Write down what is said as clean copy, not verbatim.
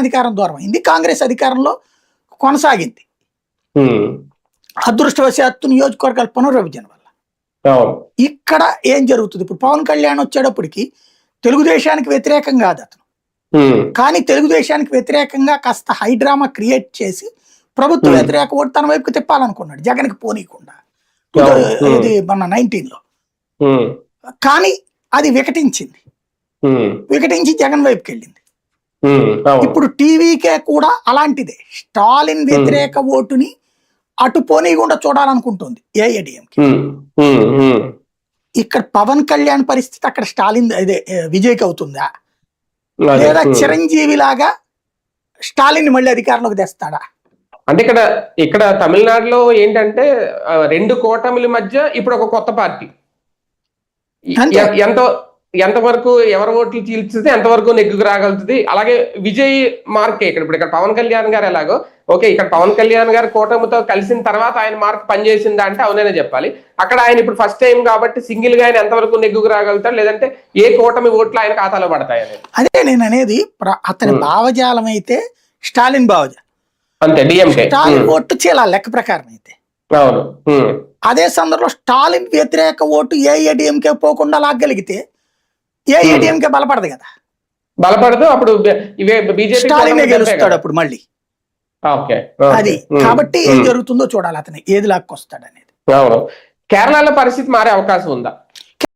అధికారం దూరం అయింది, కాంగ్రెస్ అధికారంలో కొనసాగింది. అదృష్టవశాత్తు నియోజకవర్గాల పునర్విభజన వల్ల. ఇక్కడ ఏం జరుగుతుంది, ఇప్పుడు పవన్ కళ్యాణ్ వచ్చేటప్పటికి తెలుగుదేశానికి వ్యతిరేకం కాదు అతను, కానీ తెలుగుదేశానికి వ్యతిరేకంగా కాస్త హైడ్రామా క్రియేట్ చేసి ప్రభుత్వ వ్యతిరేక ఓటు తన వైపుకి తిప్పాలనుకున్నాడు, జగన్కి పోనీయకుండా ఇది మన 19లో. కానీ అది వికటించింది, వికటించి జగన్ వైపుకి వెళ్ళింది. ఇప్పుడు టీవీకే కూడా అలాంటిదే, స్టాలిన్ వ్యతిరేక ఓటుని అటు పోనీయకుండా చూడాలనుకుంటుంది ఏఐఏడీఎంకి. ఇక్కడ పవన్ కళ్యాణ్ పరిస్థితి అక్కడ స్టాలిన్ అదే విజయ్కి అవుతుందా, లేదా చిరంజీవి లాగా స్టాలిన్ మళ్ళీ అధికారంలోకి తెస్తాడా? అంటే ఇక్కడ తమిళనాడులో ఏంటంటే 2 కూటమిల మధ్య ఇప్పుడు ఒక కొత్త పార్టీ ఎంతవరకు ఎవరి ఓట్లు చీల్చితే ఎంతవరకు నెగ్గుకు రాగలుగుతుంది. అలాగే విజయ్ మార్కే ఇక్కడ పవన్ కళ్యాణ్ గారు ఎలాగో ఓకే, ఇక్కడ పవన్ కళ్యాణ్ గారు కూటమితో కలిసిన తర్వాత ఆయన మార్క్ పనిచేసిందా అంటే అవుననే చెప్పాలి. అక్కడ ఆయన ఇప్పుడు ఫస్ట్ టైం కాబట్టి సింగిల్ గా ఆయన ఎంతవరకు నెగ్గుకు రాగలుగుతాడు, లేదంటే ఏ కూటమి ఓట్లు ఆయన ఖాతాలో పడతాయి అనేది. అదే నేను అనేది, అతని భావజాలం అయితే స్టాలిన్ భావజాలం అంతే, డిఎంకే స్టాలిన్ ఓటు చీలాలి లెక్క ప్రకారం అయితే. అవును, అదే సందర్భంలో స్టాలిన్ వ్యతిరేక ఓటు ఏఐఏడీఎంకే పోకుండా లాగలిగితే ఏఐఏడీఎంకే బలపడదు కదా, బలపడదు. అప్పుడు స్టాలిన్ గెలుస్తాడు అప్పుడు మళ్ళీ. అది కాబట్టి ఏం జరుగుతుందో చూడాలి, అతను ఏది లాక్కొస్తాడు అనేది. కేరళలో పరిస్థితి మారే అవకాశం ఉందా?